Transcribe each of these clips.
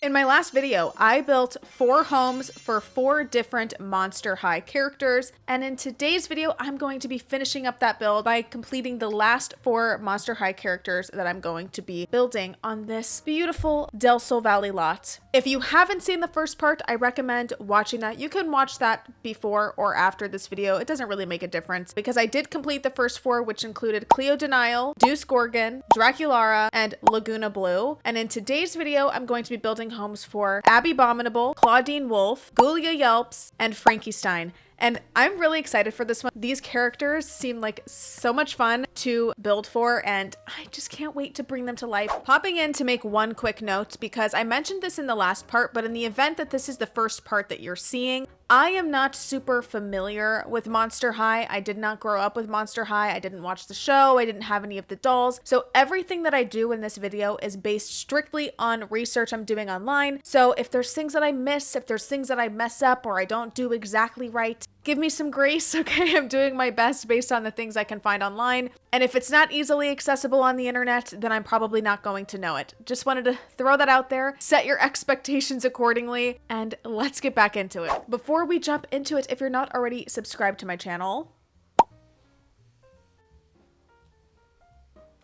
In my last video, I built 4 homes for 4 different Monster High characters, and in today's video, I'm going to be finishing up that build by completing the last 4 Monster High characters that I'm going to be building on this beautiful Del Sol Valley lot. If you haven't seen the first part, I recommend watching that. You can watch that before or after this video. It doesn't really make a difference because I did complete the first 4, which included Clawdeen, Deuce Gorgon, Draculara, and Laguna Blue. And in today's video, I'm going to be building homes for Abbey Bominable, Clawdeen Wolf, Ghoulia Yelps, and Frankie Stein. And I'm really excited for this one. These characters seem like so much fun to build for, and I just can't wait to bring them to life. Popping in to make one quick note, because I mentioned this in the last part, but in the event that this is the first part that you're seeing, I am not super familiar with Monster High. I did not grow up with Monster High. I didn't watch the show. I didn't have any of the dolls. So everything that I do in this video is based strictly on research I'm doing online. So if there's things that I miss, if there's things that I mess up or I don't do exactly right, give me some grace, okay? I'm doing my best based on the things I can find online. And if it's not easily accessible on the internet, then I'm probably not going to know it. Just wanted to throw that out there, set your expectations accordingly, and let's get back into it. Before we jump into it, if you're not already subscribed to my channel,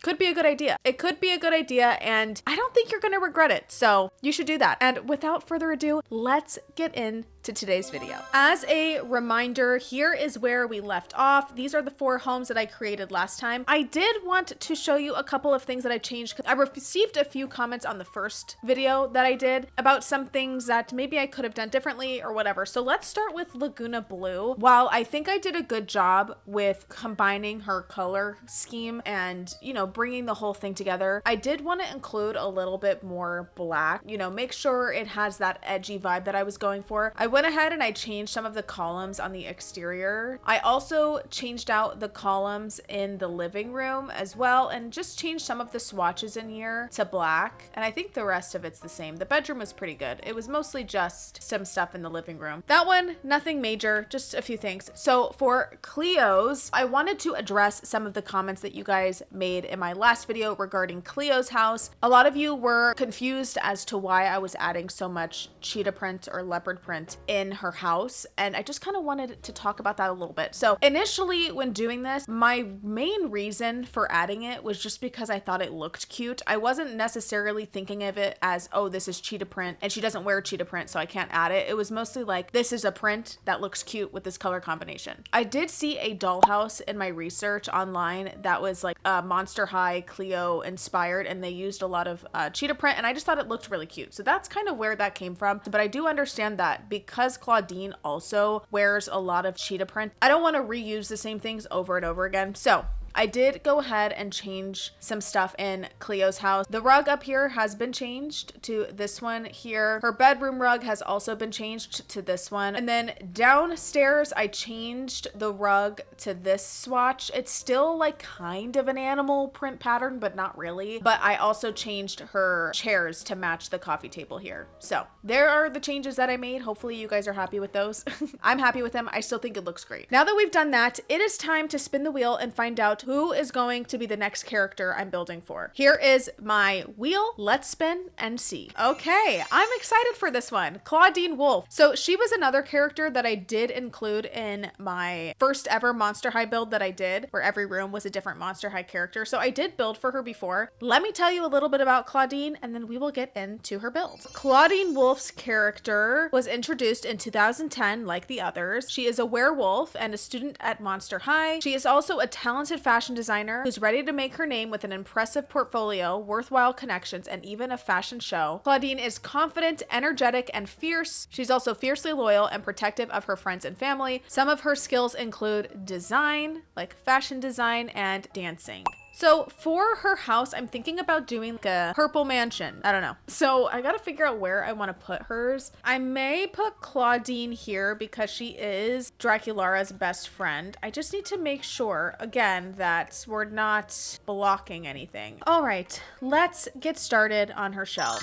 could be a good idea. It could be a good idea, and I don't think you're going to regret it. So you should do that. And without further ado, let's get into today's video. As a reminder, here is where we left off. These are the 4 homes that I created last time. I did want to show you a couple of things that I changed because I received a few comments on the first video that I did about some things that maybe I could have done differently or whatever. So let's start with Laguna Blue. While I think I did a good job with combining her color scheme and, you know, bringing the whole thing together, I did want to include a little bit more black, you know, make sure it has that edgy vibe that I was going for. I went ahead and I changed some of the columns on the exterior. I also changed out the columns in the living room as well, and just changed some of the swatches in here to black. And I think the rest of it's the same. The bedroom was pretty good. It was mostly just some stuff in the living room. That one, nothing major, just a few things. So for Cleo's, I wanted to address some of the comments that you guys made in my last video regarding Cleo's house. A lot of you were confused as to why I was adding so much cheetah print or leopard print in her house, and I just kind of wanted to talk about that a little bit. So initially when doing this, my main reason for adding it was just because I thought it looked cute. I wasn't necessarily thinking of it as, oh, this is cheetah print and she doesn't wear cheetah print, so I can't add it. It was mostly like, this is a print that looks cute with this color combination. I did see a dollhouse in my research online that was like a Monster High Cleo inspired, and they used a lot of cheetah print, and I just thought it looked really cute. So that's kind of where that came from. But I do understand that because Clawdeen also wears a lot of cheetah print, I don't want to reuse the same things over and over again. So I did go ahead and change some stuff in Cleo's house. The rug up here has been changed to this one here. Her bedroom rug has also been changed to this one. And then downstairs, I changed the rug to this swatch. It's still like kind of an animal print pattern, but not really. But I also changed her chairs to match the coffee table here. So there are the changes that I made. Hopefully you guys are happy with those. I'm happy with them. I still think it looks great. Now that we've done that, it is time to spin the wheel and find out who is going to be the next character I'm building for. Here is my wheel. Let's spin and see. Okay, I'm excited for this one. Clawdeen Wolf. So she was another character that I did include in my first ever Monster High build that I did, where every room was a different Monster High character. So I did build for her before. Let me tell you a little bit about Clawdeen, and then we will get into her build. Clawdeen Wolf's character was introduced in 2010 like the others. She is a werewolf and a student at Monster High. She is also a talented fashion designer who's ready to make her name with an impressive portfolio, worthwhile connections, and even a fashion show. Clawdeen is confident, energetic, and fierce. She's also fiercely loyal and protective of her friends and family. Some of her skills include design, like fashion design, and dancing. So for her house, I'm thinking about doing like a purple mansion. I don't know. So I gotta figure out where I want to put hers. I may put Clawdeen here because she is Draculara's best friend. I just need to make sure, again, that we're not blocking anything. All right, let's get started on her shelf.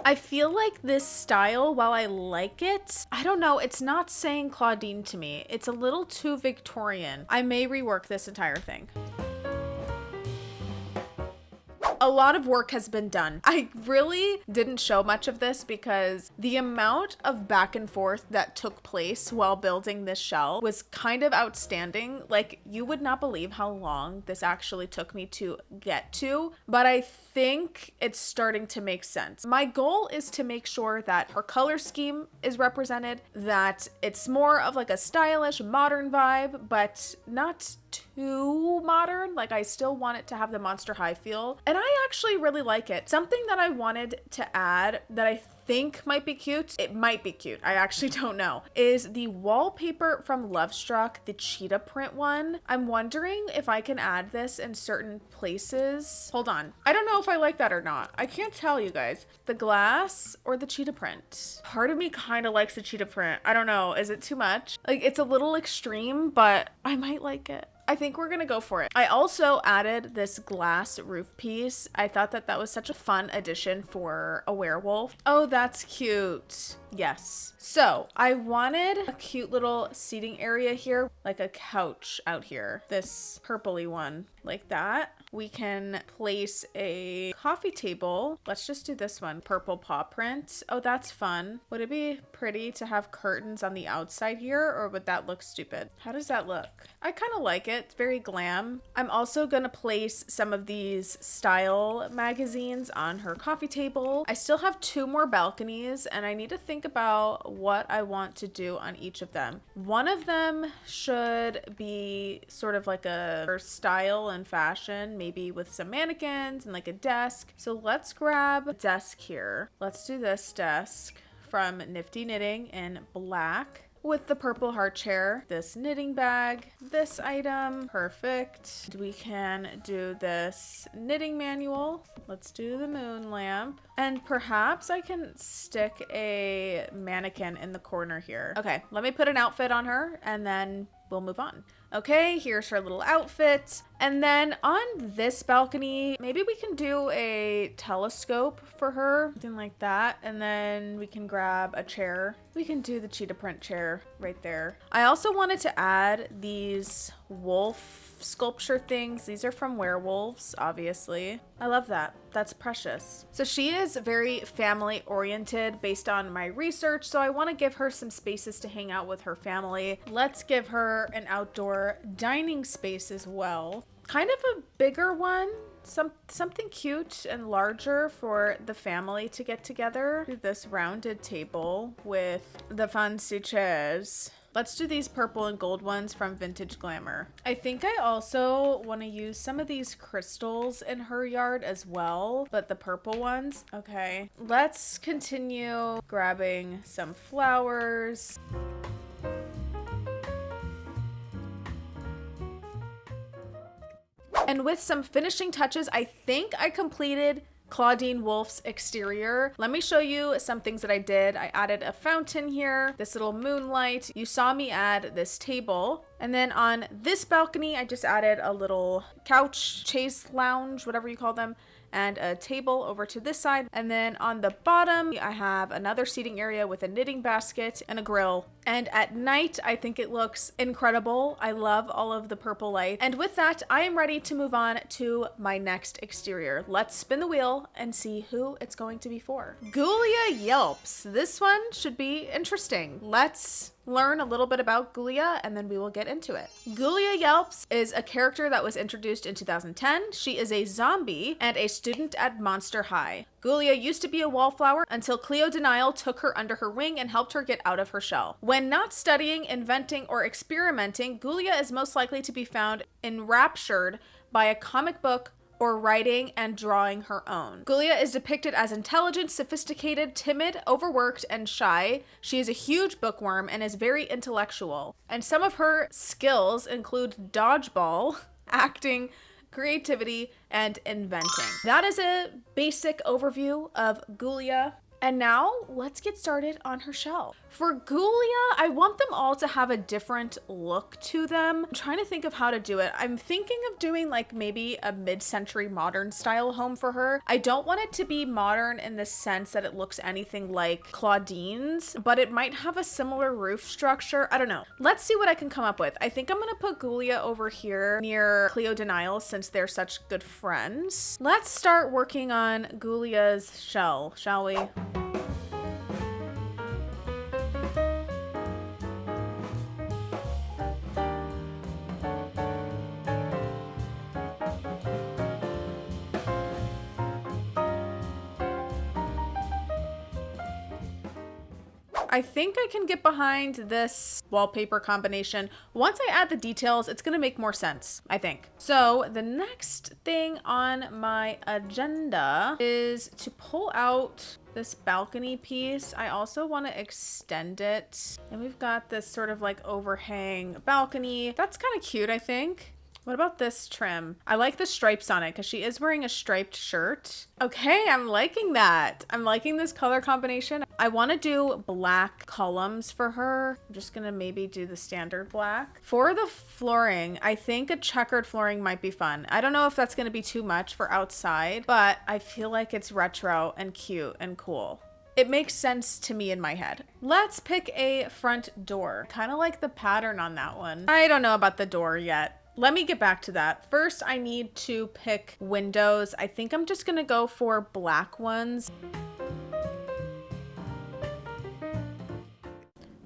I feel like this style, while I like it, I don't know, it's not saying Clawdeen to me. It's a little too Victorian. I may rework this entire thing. A lot of work has been done. I really didn't show much of this because the amount of back and forth that took place while building this shell was kind of outstanding. Like, you would not believe how long this actually took me to get to, but I think it's starting to make sense. My goal is to make sure that her color scheme is represented, that it's more of like a stylish, modern vibe, but not too modern. Like, I still want it to have the Monster High feel, and I actually really like it. Something that I wanted to add that I think might be cute, it might be cute, I actually don't know, is the wallpaper from Lovestruck, the cheetah print one. I'm wondering if I can add this in certain places. Hold on, I don't know if I like that or not. I can't tell you guys. The glass or the cheetah print? Part of me kind of likes the cheetah print. I don't know, is it too much? Like, it's a little extreme, but I might like it. I think we're gonna go for it. I also added this glass roof piece. I thought that that was such a fun addition for a werewolf. Oh, that's cute. Yes. So I wanted a cute little seating area here, like a couch out here. This purpley one, like that. We can place a coffee table. Let's just do this one, purple paw print. Oh, that's fun. Would it be pretty to have curtains on the outside here, or would that look stupid? How does that look? I kind of like it. It's very glam. I'm also gonna place some of these style magazines on her coffee table. I still have 2 more balconies, and I need to think about what I want to do on each of them. One of them should be sort of like a style and fashion, maybe with some mannequins and like a desk. So let's grab a desk here. Let's do this desk from Nifty Knitting in black with the purple heart chair, this knitting bag, this item, perfect. We can do this knitting manual. Let's do the moon lamp. And perhaps I can stick a mannequin in the corner here. Okay, let me put an outfit on her and then we'll move on. Okay, here's her little outfit. And then on this balcony, maybe we can do a telescope for her, something like that. And then we can grab a chair. We can do the cheetah print chair right there. I also wanted to add these wolf sculpture things. These are from werewolves, obviously. I love that. That's precious. So she is very family oriented based on my research. So I want to give her some spaces to hang out with her family. Let's give her an outdoor dining space as well. Kind of a bigger one. Something cute and larger for the family to get together. This rounded table with the fancy chairs. Let's do these purple and gold ones from Vintage Glamour. I think I also want to use some of these crystals in her yard as well, but the purple ones. Okay, let's continue grabbing some flowers. And with some finishing touches, I think I completed Clawdeen Wolf's exterior. Let me show you some things that I did. I added a fountain here, this little moonlight. You saw me add this table. And then on this balcony, I just added a little couch, chase lounge, whatever you call them, and a table over to this side. And then on the bottom, I have another seating area with a knitting basket and a grill. And at night, I think it looks incredible. I love all of the purple light. And with that, I am ready to move on to my next exterior. Let's spin the wheel and see who it's going to be for. Ghoulia Yelps. This one should be interesting. Let's learn a little bit about Ghoulia and then we will get into it. Ghoulia Yelps is a character that was introduced in 2010. She is a zombie and a student at Monster High. Ghoulia used to be a wallflower until Clawdeen took her under her wing and helped her get out of her shell. When not studying, inventing, or experimenting, Ghoulia is most likely to be found enraptured by a comic book or writing and drawing her own. Ghoulia is depicted as intelligent, sophisticated, timid, overworked, and shy. She is a huge bookworm and is very intellectual. And some of her skills include dodgeball, acting, creativity, and inventing. That is a basic overview of Ghoulia. And now let's get started on her shell. For Ghoulia, I want them all to have a different look to them. I'm trying to think of how to do it. I'm thinking of doing like maybe a mid-century modern style home for her. I don't want it to be modern in the sense that it looks anything like Clawdeen's, but it might have a similar roof structure. I don't know. Let's see what I can come up with. I think I'm gonna put Ghoulia over here near Clawdeen since they're such good friends. Let's start working on Ghoulia's shell, shall we? I think I can get behind this wallpaper combination. Once I add the details, it's gonna make more sense, I think. So the next thing on my agenda is to pull out this balcony piece. I also want to extend it. And we've got this sort of like overhang balcony. That's kind of cute, I think. What about this trim? I like the stripes on it because she is wearing a striped shirt. Okay, I'm liking that. I'm liking this color combination. I want to do black columns for her. I'm just gonna maybe do the standard black. For the flooring, I think a checkered flooring might be fun. I don't know if that's gonna be too much for outside, but I feel like it's retro and cute and cool. It makes sense to me in my head. Let's pick a front door. Kind of like the pattern on that one. I don't know about the door yet. Let me get back to that. First, I need to pick windows. I think I'm just gonna go for black ones.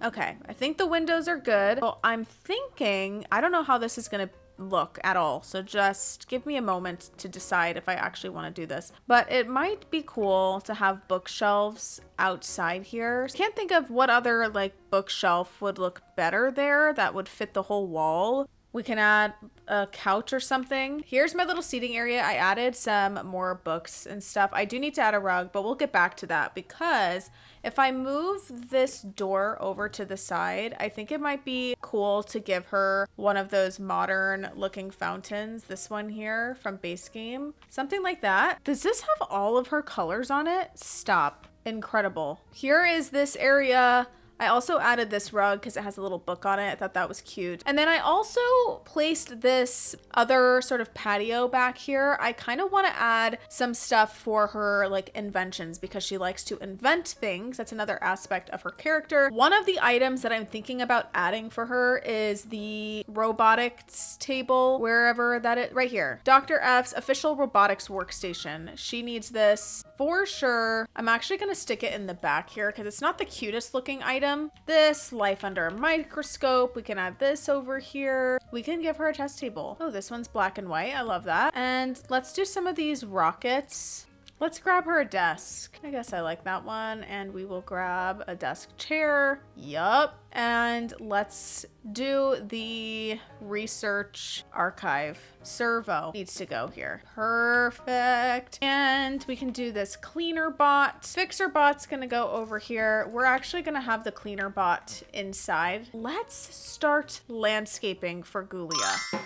Okay, I think the windows are good. So I'm thinking, I don't know how this is gonna look at all. So just give me a moment to decide if I actually want to do this. But it might be cool to have bookshelves outside here. Can't think of what other like bookshelf would look better there that would fit the whole wall. We can add a couch or something. Here's my little seating area. I added some more books and stuff. I do need to add a rug, but we'll get back to that because if I move this door over to the side, I think it might be cool to give her one of those modern looking fountains. This one here from Base Game. Something like that. Does this have all of her colors on it? Stop. Incredible. Here is this area. I also added this rug because it has a little book on it. I thought that was cute. And then I also placed this other sort of patio back here. I kind of want to add some stuff for her like inventions because she likes to invent things. That's another aspect of her character. One of the items that I'm thinking about adding for her is the robotics table, wherever that is, right here. Dr. F's official robotics workstation. She needs this for sure. I'm actually going to stick it in the back here because it's not the cutest looking item. This life under a microscope. We can add this over here. We can give her a test table. Oh, this one's black and white. I love that. And let's do some of these rockets. Let's grab her a desk. I guess I like that one. And we will grab a desk chair. Yup. And let's do the research archive. Servo needs to go here. Perfect. And we can do this cleaner bot. Fixer bot's gonna go over here. We're actually gonna have the cleaner bot inside. Let's start landscaping for Ghoulia.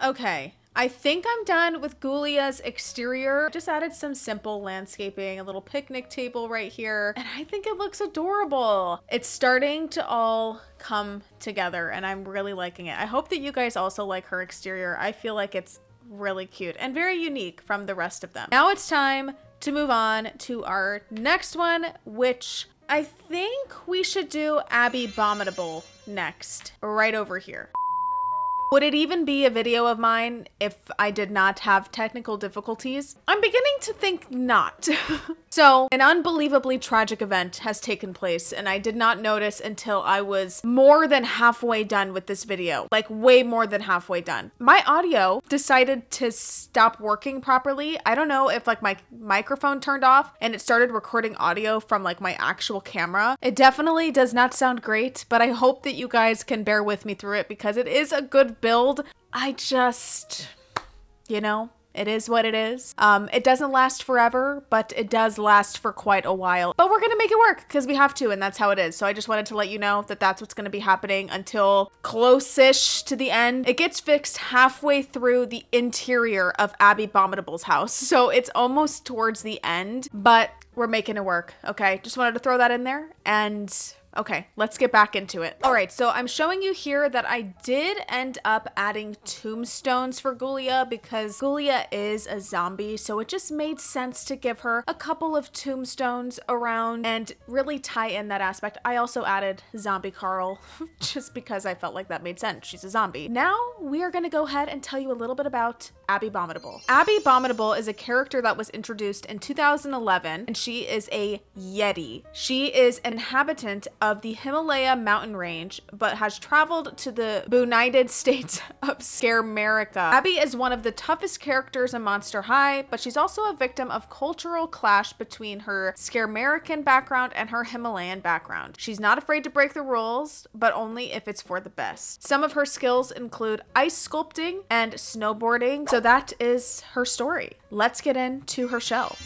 Okay, I think I'm done with Ghoulia's exterior. Just added some simple landscaping, a little picnic table right here, and I think it looks adorable. It's starting to all come together and I'm really liking it. I hope that you guys also like her exterior. I feel like it's really cute and very unique from the rest of them. Now it's time to move on to our next one, which I think we should do Abbey Bominable next, right over here. Would it even be a video of mine if I did not have technical difficulties? I'm beginning to think not. So, an unbelievably tragic event has taken place and I did not notice until I was more than halfway done with this video. Like way more than halfway done. My audio decided to stop working properly. I don't know if like my microphone turned off and it started recording audio from like my actual camera. It definitely does not sound great, but I hope that you guys can bear with me through it because it is a good build. I just, you know, It is what it is. It doesn't last forever, but it does last for quite a while. But we're gonna make it work because we have to, and that's how it is. So I just wanted to let you know that that's what's gonna be happening until close-ish to the end. It gets fixed halfway through the interior of Abbey Bominable's house. So it's almost towards the end, but we're making it work, okay? Just wanted to throw that in there, and okay, let's get back into it. All right, so I'm showing you here that I did end up adding tombstones for Ghoulia because Ghoulia is a zombie, so it just made sense to give her a couple of tombstones around and really tie in that aspect. I also added Zombie Carl just because I felt like that made sense. She's a zombie. Now we are gonna go ahead and tell you a little bit about Abbey Bominable. Abbey Bominable is a character that was introduced in 2011, and she is a Yeti. She is an inhabitant of the Himalaya mountain range, but has traveled to the United States of Scaramerica. Abbey is one of the toughest characters in Monster High, but she's also a victim of cultural clash between her Scaramerican background and her Himalayan background. She's not afraid to break the rules, but only if it's for the best. Some of her skills include ice sculpting and snowboarding, so that is her story. Let's get into her shell.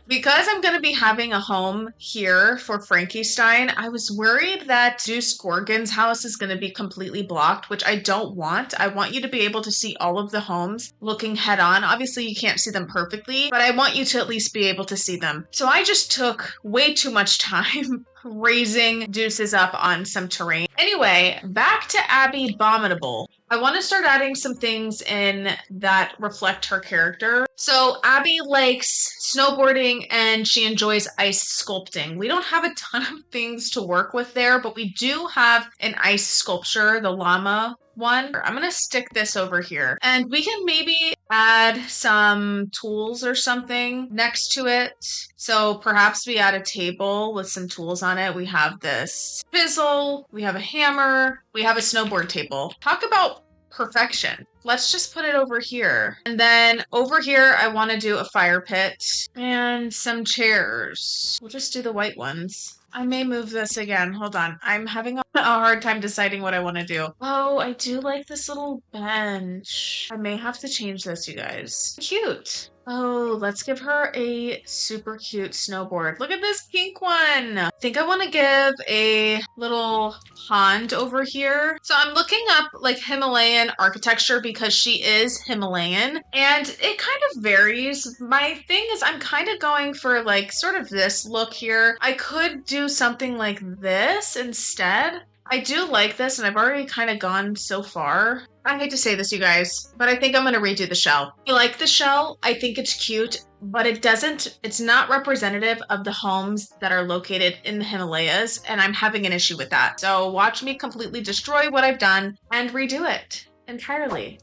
Because I'm going to be having a home here for Frankie Stein, I was worried that Zeus Gorgon's house is going to be completely blocked, which I don't want. I want you to be able to see all of the homes looking head on. Obviously, you can't see them perfectly, but I want you to at least be able to see them. So I just took way too much time raising Zeus's up on some terrain. Anyway, back to Abbey Bominable. I want to start adding some things in that reflect her character. So Abbey likes snowboarding and she enjoys ice sculpting. We don't have a ton of things to work with there, but we do have an ice sculpture, the llama one. I'm going to stick this over here and we can maybe add some tools or something next to it. So perhaps we add a table with some tools on it. We have this chisel, we have a hammer, we have a snowboard table. Talk about perfection. Let's just put it over here. And then over here, I want to do a fire pit and some chairs. We'll just do the white ones. I may move this again. Hold on. I'm having a hard time deciding what I want to do. Oh, I do like this little bench. I may have to change this, you guys. Cute. Oh, let's give her a super cute snowboard. Look at this pink one. I think I want to give a little pond over here. So I'm looking up like Himalayan architecture because she is Himalayan and it kind of varies. My thing is I'm kind of going for like sort of this look here. I could do something like this instead. I do like this and I've already kind of gone so far. I hate to say this, you guys, but I think I'm going to redo the shell. I like the shell. I think it's cute, but it's not representative of the homes that are located in the Himalayas, and I'm having an issue with that. So watch me completely destroy what I've done and redo it entirely.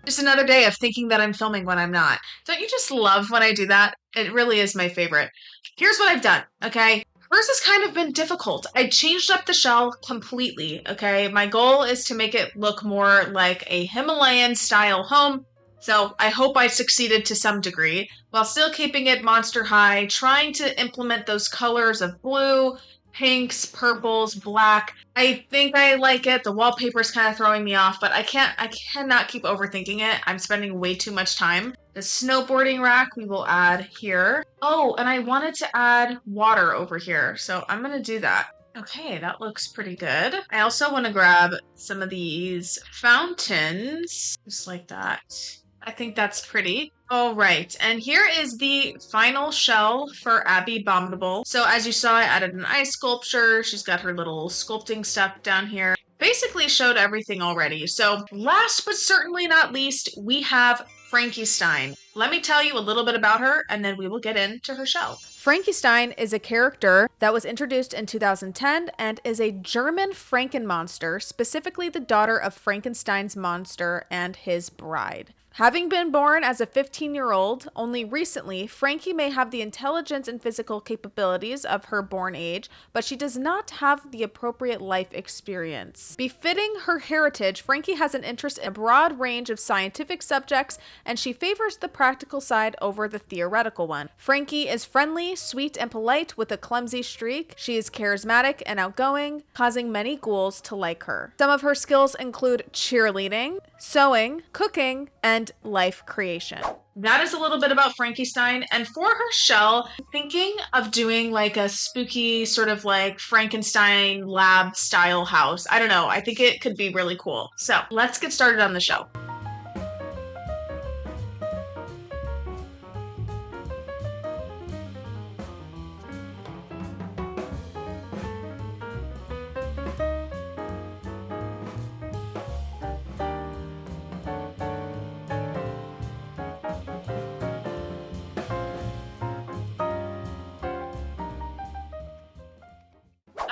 Just another day of thinking that I'm filming when I'm not. Don't you just love when I do that? It really is my favorite. Here's what I've done, okay? Hers has kind of been difficult. I changed up the shell completely, okay? My goal is to make it look more like a Himalayan style home. So I hope I succeeded to some degree while still keeping it Monster High, trying to implement those colors of blue, pinks, purples, black. I think I like it. The wallpaper is kind of throwing me off, but I cannot keep overthinking it. I'm spending way too much time. The snowboarding rack we will add here. Oh, and I wanted to add water over here, so I'm going to do that. Okay, that looks pretty good. I also want to grab some of these fountains, just like that. I think that's pretty. All right, and here is the final shell for Abbey Bominable. So as you saw, I added an ice sculpture. She's got her little sculpting stuff down here. Basically showed everything already. So last but certainly not least, we have Frankie Stein. Let me tell you a little bit about her, and then we will get into her show. Frankie Stein is a character that was introduced in 2010 and is a German Frankenmonster, specifically the daughter of Frankenstein's monster and his bride. Having been born as a 15-year-old, only recently, Frankie may have the intelligence and physical capabilities of her born age, but she does not have the appropriate life experience. Befitting her heritage, Frankie has an interest in a broad range of scientific subjects, and she favors the practical side over the theoretical one. Frankie is friendly, sweet, and polite with a clumsy streak. She is charismatic and outgoing, causing many ghouls to like her. Some of her skills include cheerleading, sewing, cooking, and life creation. That is a little bit about Frankie Stein. And for her shell, I'm thinking of doing like a spooky sort of like Frankenstein lab style house. I don't know. I think it could be really cool. So let's get started on the show.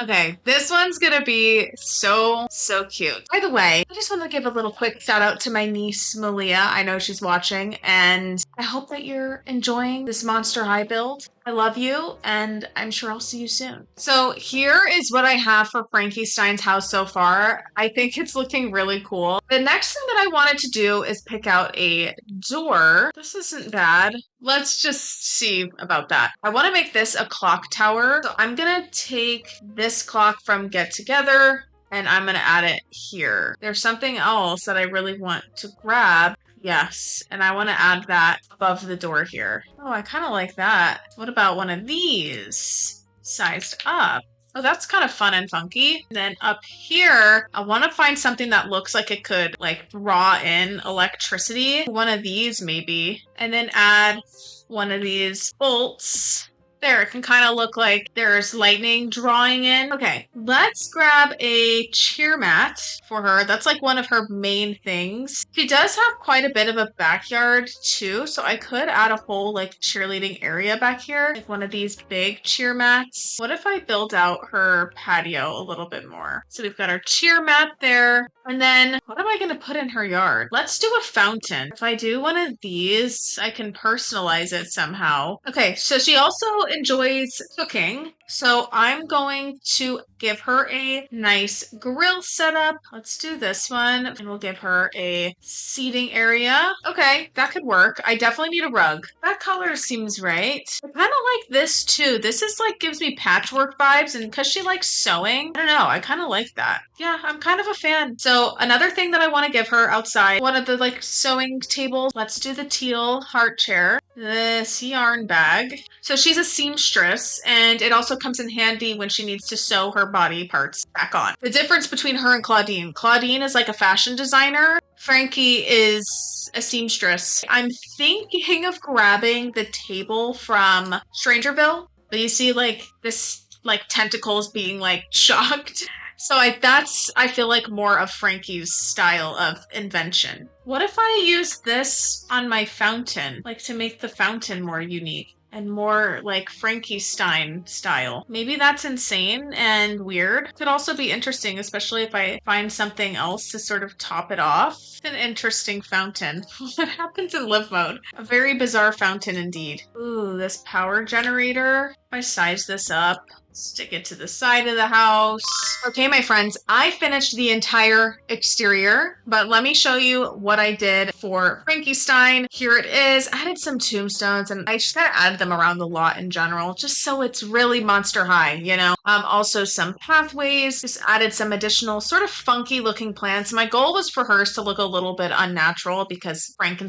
Okay, this one's gonna be so cute. By the way, I just want to give a little quick shout out to my niece, Malia. I know she's watching, and I hope that you're enjoying this Monster High build. I love you, and I'm sure I'll see you soon. So here is what I have for Frankie Stein's house so far. I think it's looking really cool. The next thing that I wanted to do is pick out a door. This isn't bad. Let's just see about that. I want to make this a clock tower. So I'm going to take this clock from Get Together, and I'm going to add it here. There's something else that I really want to grab. Yes, and I want to add that above the door here. Oh, I kind of like that. What about one of these sized up? Oh, that's kind of fun and funky. And then up here, I want to find something that looks like it could like draw in electricity. One of these maybe. And then add one of these bolts. There, it can kind of look like there's lightning drawing in. Okay, let's grab a cheer mat for her. That's like one of her main things. She does have quite a bit of a backyard too, so I could add a whole like cheerleading area back here. Like one of these big cheer mats. What if I build out her patio a little bit more? So we've got our cheer mat there. And then what am I going to put in her yard? Let's do a fountain. If I do one of these, I can personalize it somehow. Okay, so she also enjoys cooking. So I'm going to give her a nice grill setup. Let's do this one. And we'll give her a seating area. Okay, that could work. I definitely need a rug. That color seems right. I kind of like this too. This is like gives me patchwork vibes, and because she likes sewing, I don't know. I kind of like that. Yeah, I'm kind of a fan. So another thing that I want to give her outside, one of the like sewing tables. Let's do the teal heart chair. This yarn bag. So she's a seamstress, and it also comes in handy when she needs to sew her body parts back on. The difference between her and Clawdeen. Clawdeen is like a fashion designer. Frankie is a seamstress. I'm thinking of grabbing the table from Strangerville. But you see like this like tentacles being like shocked. So I feel like more of Frankie's style of invention. What if I use this on my fountain, like to make the fountain more unique and more like Frankie Stein style? Maybe that's insane and weird. Could also be interesting, especially if I find something else to sort of top it off. An interesting fountain. What happens in live mode? A very bizarre fountain indeed. Ooh, this power generator. If I size this up, stick it to the side of the house. Okay, my friends, I finished the entire exterior, but let me show you what I did for Frankie Stein. Here it is. I added some tombstones, and I just kind of added them around the lot in general, just so it's really Monster High, you know? Also some pathways, just added some additional sort of funky looking plants. My goal was for hers to look a little bit unnatural because Frankie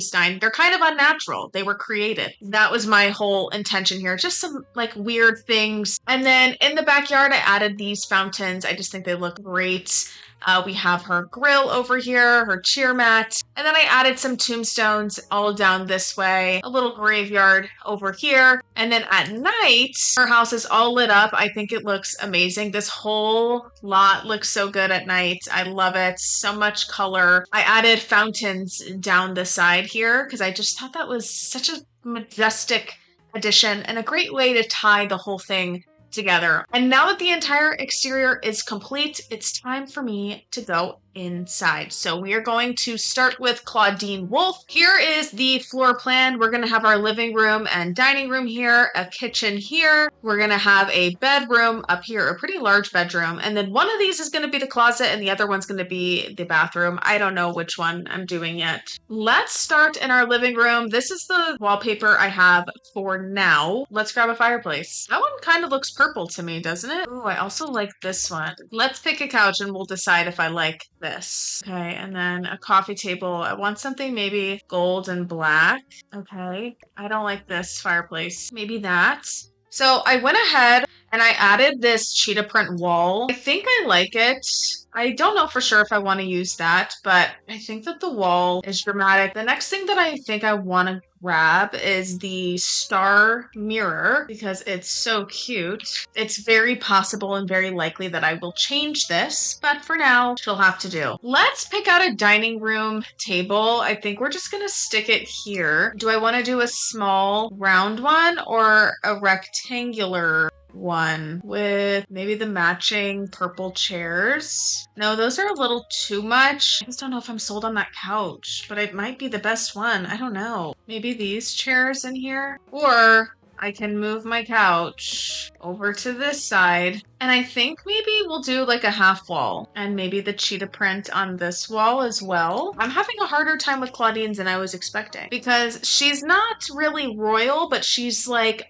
Stein, they're kind of unnatural. They were created. That was my whole intention here, just some like weird things. And then in the backyard, I added these fountains. I just think they look great. We have her grill over here, her cheer mat, and then I added some tombstones all down this way, a little graveyard over here. And then at night, her house is all lit up. I think it looks amazing. This whole lot looks so good at night. I love it. So much color. I added fountains down the side here because I just thought that was such a majestic addition and a great way to tie the whole thing together. And now that the entire exterior is complete, it's time for me to go inside. So we are going to start with Clawdeen Wolf. Here is the floor plan. We're going to have our living room and dining room here, a kitchen here. We're going to have a bedroom up here, a pretty large bedroom. And then one of these is going to be the closet and the other one's going to be the bathroom. I don't know which one I'm doing yet. Let's start in our living room. This is the wallpaper I have for now. Let's grab a fireplace. That one kind of looks purple to me, doesn't it? Oh, I also like this one. Let's pick a couch and we'll decide if I like this. Okay, and then a coffee table. I want something maybe gold and black. Okay, I don't like this fireplace. Maybe that. So I went ahead and I added this cheetah print wall. I think I like it. I don't know for sure if I want to use that, but I think that the wall is dramatic. The next thing that I think I want to grab is the star mirror because it's so cute. It's very possible and very likely that I will change this, but for now, she'll have to do. Let's pick out a dining room table. I think we're just gonna stick it here. Do I want to do a small round one or a rectangular one with maybe the matching purple chairs? No, those are a little too much. I just don't know if I'm sold on that couch, but it might be the best one. I don't know. Maybe these chairs in here? Or I can move my couch over to this side. And I think maybe we'll do like a half wall and maybe the cheetah print on this wall as well. I'm having a harder time with Clawdeen's than I was expecting because she's not really royal, but she's like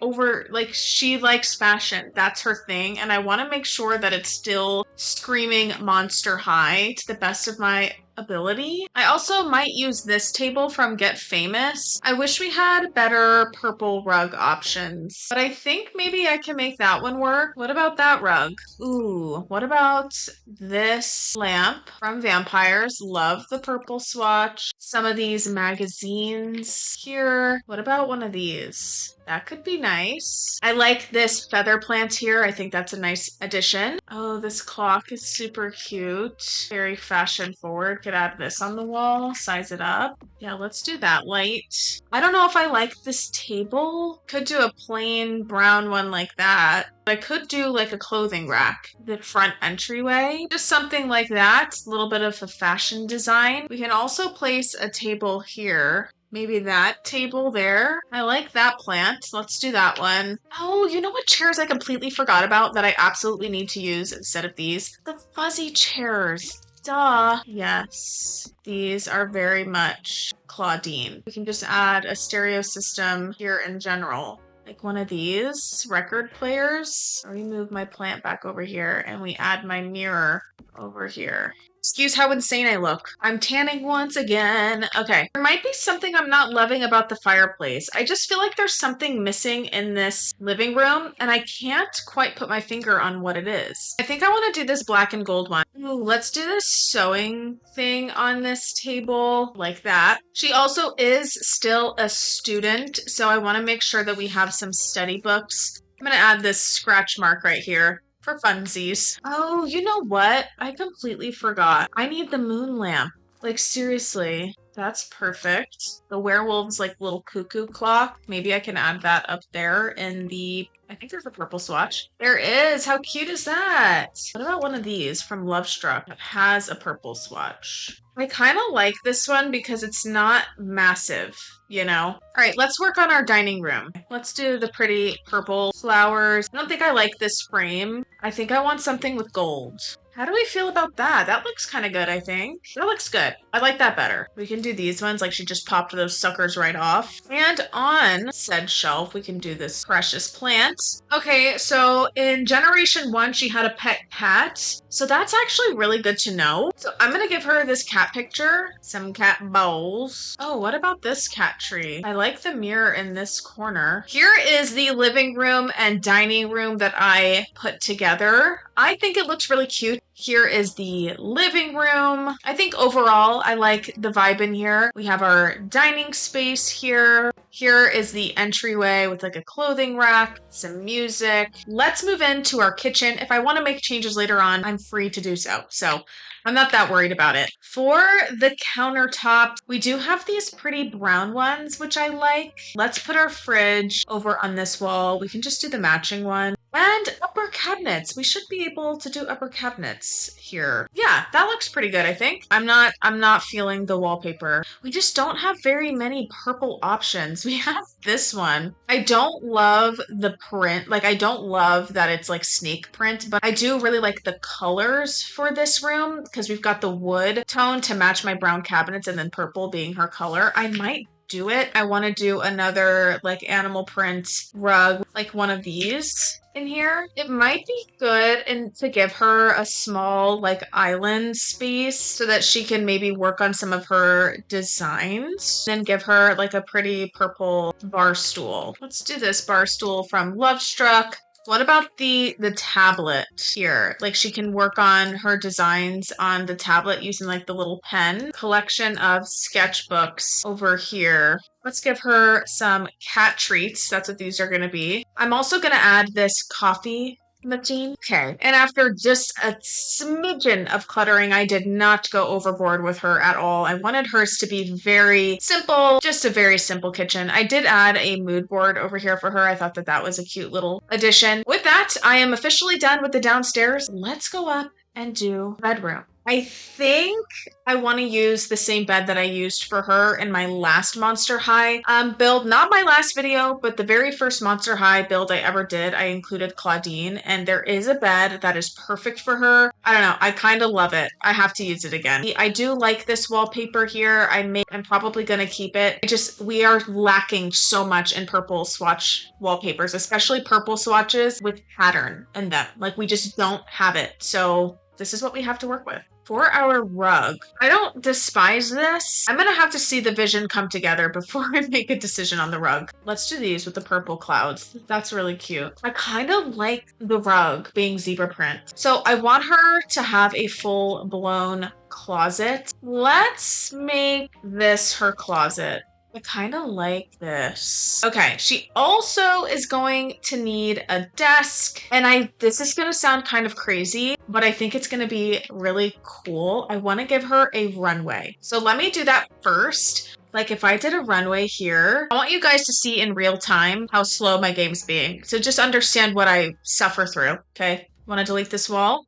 she likes fashion. That's her thing. And I want to make sure that it's still screaming monster high to the best of my ability. I also might use this table from Get Famous. I wish we had better purple rug options, but I think maybe I can make that one work. What about that rug? Ooh, what about this lamp from Vampires? Love the purple swatch. Some of these magazines here. What about one of these? That could be nice. I like this feather plant here. I think that's a nice addition. Oh, this clock is super cute. Very fashion forward. Could add this on the wall, size it up. Yeah, let's do that light. I don't know if I like this table. Could do a plain brown one like that. I could do like a clothing rack, the front entryway, just something like that. A little bit of a fashion design. We can also place a table here. Maybe that table there. I like that plant. Let's do that one. Oh, you know what chairs I completely forgot about that I absolutely need to use instead of these? The fuzzy chairs. Duh. Yes. These are very much Clawdeen. We can just add a stereo system here in general. Like one of these record players. Or we move my plant back over here and we add my mirror over here. Excuse how insane I look. I'm tanning once again. Okay. There might be something I'm not loving about the fireplace. I just feel like there's something missing in this living room and I can't quite put my finger on what it is. I think I want to do this black and gold one. Ooh, let's do this sewing thing on this table like that. She also is still a student, so I want to make sure that we have some study books. I'm going to add this scratch mark right here. For funsies. Oh, you know what? I completely forgot. I need the moon lamp. Like, seriously. That's perfect. The werewolf's like little cuckoo clock. Maybe I can add that up there in the... I think there's a purple swatch. There is! How cute is that? What about one of these from Lovestruck that has a purple swatch? I kind of like this one because it's not massive, you know? All right, let's work on our dining room. Let's do the pretty purple flowers. I don't think I like this frame. I think I want something with gold. How do we feel about that? That looks kind of good, I think. That looks good. I like that better. We can do these ones, like she just popped those suckers right off. And on said shelf, we can do this precious plant. Okay, so in Generation 1, she had a pet cat. So that's actually really good to know. So I'm gonna give her this cat picture, some cat bowls. Oh, what about this cat tree? I like the mirror in this corner. Here is the living room and dining room that I put together. I think it looks really cute. Here is the living room. I think overall, I like the vibe in here. We have our dining space here. Here is the entryway with like a clothing rack, some music. Let's move into our kitchen. If I want to make changes later on, I'm free to do so. So I'm not that worried about it. For the countertop, we do have these pretty brown ones, which I like. Let's put our fridge over on this wall. We can just do the matching one. And upper cabinets. We should be able to do upper cabinets here. Yeah, that looks pretty good, I think. I'm not feeling the wallpaper. We just don't have very many purple options. We have this one. I don't love the print. Like, I don't love that it's like snake print, but I do really like the colors for this room because we've got the wood tone to match my brown cabinets and then purple being her color. I might do it. I want to do another like animal print rug, like one of these in here. It might be good and to give her a small like island space so that she can maybe work on some of her designs and give her like a pretty purple bar stool. Let's do this bar stool from Love Struck. What about the tablet here? Like she can work on her designs on the tablet using like the little pen. Collection of sketchbooks over here. Let's give her some cat treats. That's what these are going to be. I'm also going to add this coffee machine. Okay. And after just a smidgen of cluttering, I did not go overboard with her at all. I wanted hers to be very simple, just a very simple kitchen. I did add a mood board over here for her. I thought that that was a cute little addition. With that, I am officially done with the downstairs. Let's go up and do bedroom. I think I want to use the same bed that I used for her in my last Monster High build. Not my last video, but the very first Monster High build I ever did, I included Clawdeen, and there is a bed that is perfect for her. I don't know. I kind of love it. I have to use it again. I do like this wallpaper here. I'm probably going to keep it. We are lacking so much in purple swatch wallpapers, especially purple swatches with pattern in them. Like we just don't have it. So this is what we have to work with. For our rug, I don't despise this. I'm gonna have to see the vision come together before I make a decision on the rug. Let's do these with the purple clouds. That's really cute. I kind of like the rug being zebra print. So I want her to have a full-blown closet. Let's make this her closet. I kind of like this. Okay, she also is going to need a desk. And this is going to sound kind of crazy, but I think it's going to be really cool. I want to give her a runway. So let me do that first. Like if I did a runway here, I want you guys to see in real time how slow my game's being. So just understand what I suffer through, okay? Want to delete this wall?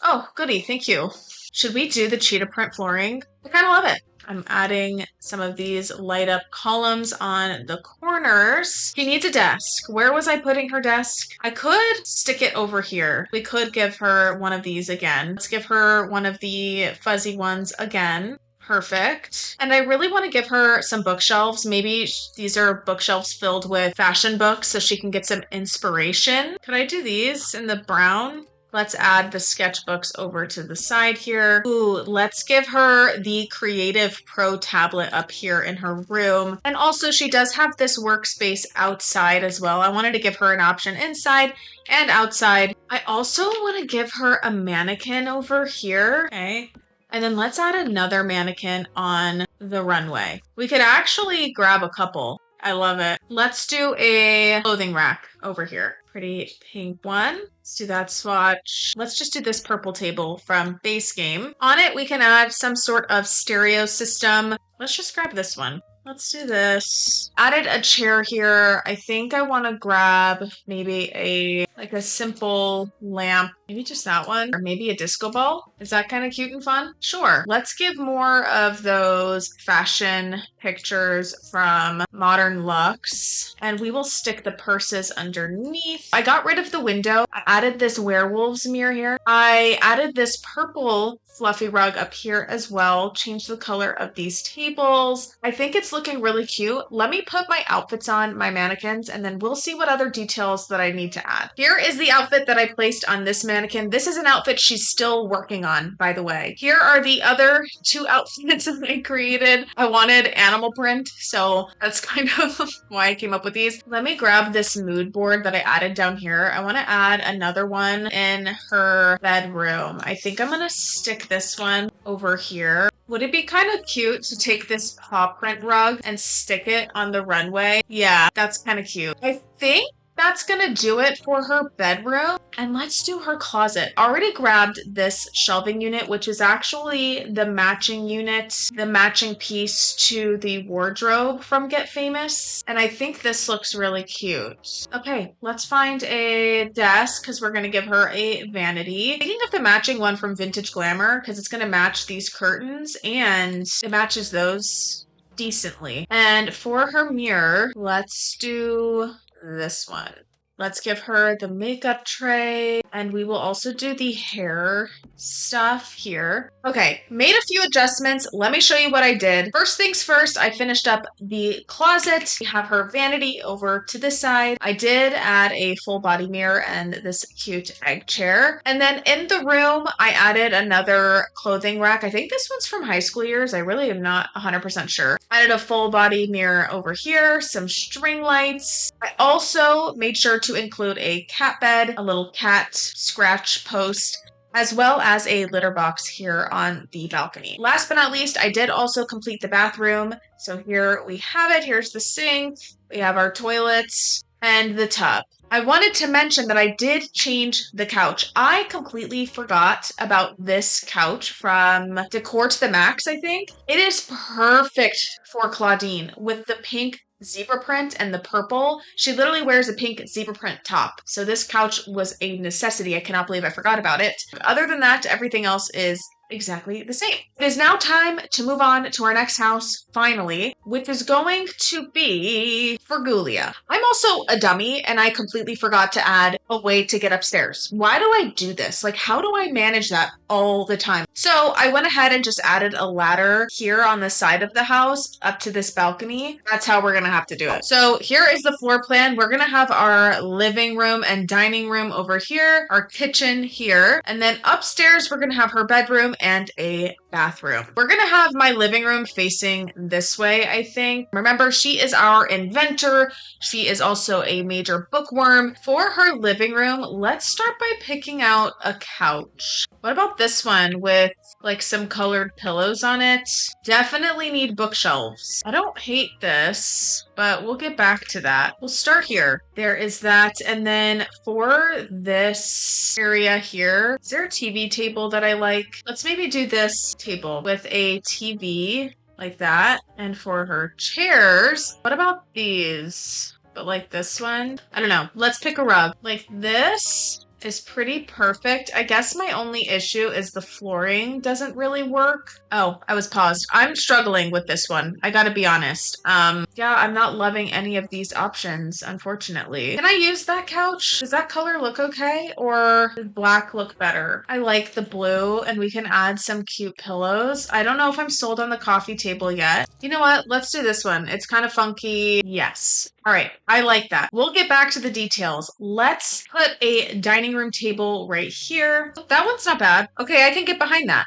Oh, goody, thank you. Should we do the cheetah print flooring? I kind of love it. I'm adding some of these light up columns on the corners. She needs a desk. Where was I putting her desk? I could stick it over here. We could give her one of these again. Let's give her one of the fuzzy ones again. Perfect. And I really want to give her some bookshelves. Maybe these are bookshelves filled with fashion books so she can get some inspiration. Could I do these in the brown? Let's add the sketchbooks over to the side here. Ooh, let's give her the Creative Pro tablet up here in her room. And also she does have this workspace outside as well. I wanted to give her an option inside and outside. I also want to give her a mannequin over here. Okay. And then let's add another mannequin on the runway. We could actually grab a couple. I love it. Let's do a clothing rack over here. Pretty pink one. Let's do that swatch. Let's just do this purple table from base game. On it, we can add some sort of stereo system. Let's just grab this one. let's do this. Added a chair here. I think I want to grab maybe a simple lamp. Maybe just that one. Or maybe a disco ball. Is that kind of cute and fun? Sure. Let's give more of those fashion pictures from Modern Lux. And we will stick the purses underneath. I got rid of the window. I added this werewolves mirror here. I added this purple fluffy rug up here as well. Change the color of these tables. I think it's looking really cute. Let me put my outfits on my mannequins and then we'll see what other details that I need to add. Here is the outfit that I placed on this mannequin. This is an outfit she's still working on, by the way. Here are the other two outfits that I created. I wanted animal print, so that's kind of why I came up with these. Let me grab this mood board that I added down here. I want to add another one in her bedroom. I think I'm going to stick this one over here. Would it be kind of cute to take this paw print rug and stick it on the runway? Yeah, that's kind of cute. I think that's gonna do it for her bedroom. And let's do her closet. Already grabbed this shelving unit, which is actually the matching unit, the matching piece to the wardrobe from Get Famous. And I think this looks really cute. Okay, let's find a desk because we're gonna give her a vanity. Thinking of the matching one from Vintage Glamour because it's gonna match these curtains and it matches those decently. And for her mirror, let's do this one. Let's give her the makeup tray and we will also do the hair stuff here. Okay, made a few adjustments. Let me show you what I did. First things first, I finished up the closet. We have her vanity over to this side. I did add a full body mirror and this cute egg chair. And then in the room, I added another clothing rack. I think this one's from high school years. I really am not 100% sure. Added a full body mirror over here, some string lights. I also made sure to include a cat bed, a little cat scratch post, as well as a litter box here on the balcony. Last but not least, I did also complete the bathroom. So here we have it. Here's the sink. We have our toilets and the tub. I wanted to mention that I did change the couch. I completely forgot about this couch from Decor to the Max, I think. It is perfect for Clawdeen with the pink zebra print and the purple. She literally wears a pink zebra print top. So this couch was a necessity. I cannot believe I forgot about it. But other than that, everything else is exactly the same. It is now time to move on to our next house, finally, which is going to be for Ghoulia. I'm also a dummy and I completely forgot to add a way to get upstairs. Why do I do this? Like, how do I manage that all the time? So I went ahead and just added a ladder here on the side of the house up to this balcony. That's how we're gonna have to do it. So here is the floor plan. We're gonna have our living room and dining room over here, our kitchen here, and then upstairs we're gonna have her bedroom and a bathroom. We're gonna have my living room facing this way, I think. Remember, she is our inventor. She is also a major bookworm. For her living room, let's start by picking out a couch. What about this one with like some colored pillows on it? Definitely need bookshelves. I don't hate this, but we'll get back to that. We'll start here. There is that. And then for this area here, is there a TV table that I like? Let's maybe do this table with a TV like that. And for her chairs, what about these? But like this one? I don't know. Let's pick a rug. Like this is pretty perfect. I guess my only issue is the flooring doesn't really work. Oh, I was paused. I'm struggling with this one. I gotta be honest. Yeah, I'm not loving any of these options, unfortunately. Can I use that couch? Does that color look okay? Or does black look better? I like the blue and we can add some cute pillows. I don't know if I'm sold on the coffee table yet. You know what? Let's do this one. It's kind of funky. Yes. All right, I like that. We'll get back to the details. Let's put a dining room table right here. That one's not bad. Okay, I can get behind that.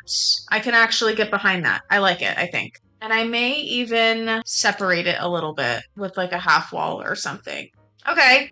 I can actually get behind that. I like it, I think. And I may even separate it a little bit with like a half wall or something. Okay,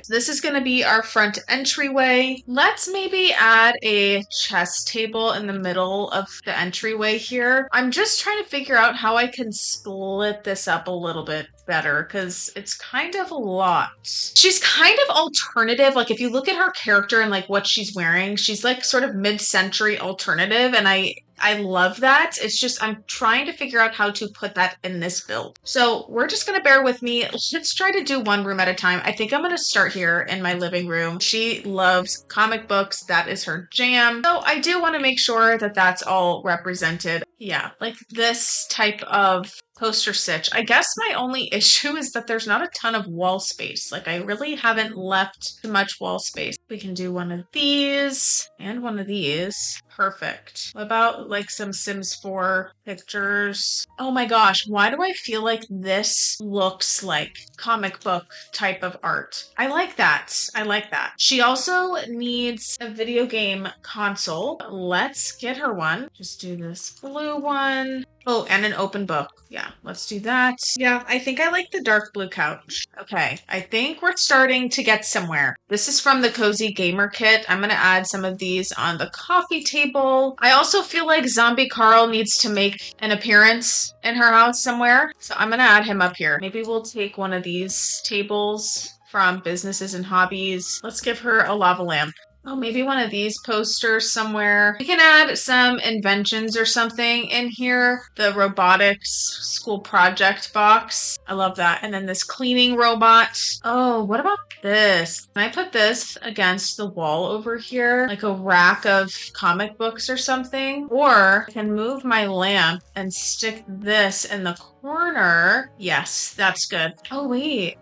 this is going to be our front entryway. Let's maybe add a chess table in the middle of the entryway here. I'm just trying to figure out how I can split this up a little bit better because it's kind of a lot. She's kind of alternative. Like if you look at her character and like what she's wearing, she's like sort of mid-century alternative, and I I love that. It's just I'm trying to figure out how to put that in this build. So we're just going to bear with me. Let's try to do one room at a time. I think I'm going to start here in my living room. She loves comic books. That is her jam. So I do want to make sure that that's all represented. Yeah, like this type of poster stitch. I guess my only issue is that there's not a ton of wall space. Like I really haven't left too much wall space. We can do one of these and one of these. Perfect. What about like some Sims 4 pictures? Oh my gosh, why do I feel like this looks like comic book type of art? I like that. I like that. She also needs a video game console. Let's get her one. Just do this blue one. Oh, and an open book. Yeah, let's do that. Yeah, I think I like the dark blue couch. Okay, I think we're starting to get somewhere. This is from the Cozy Gamer Kit. I'm going to add some of these on the coffee table. I also feel like Zombie Carl needs to make an appearance in her house somewhere. So I'm going to add him up here. Maybe we'll take one of these tables from Businesses and Hobbies. Let's give her a lava lamp. Oh, maybe one of these posters somewhere. We can add some inventions or something in here. The robotics school project box. I love that. And then this cleaning robot. Oh, what about this? Can I put this against the wall over here? Like a rack of comic books or something? Or I can move my lamp and stick this in the corner. Yes, that's good. Oh, wait.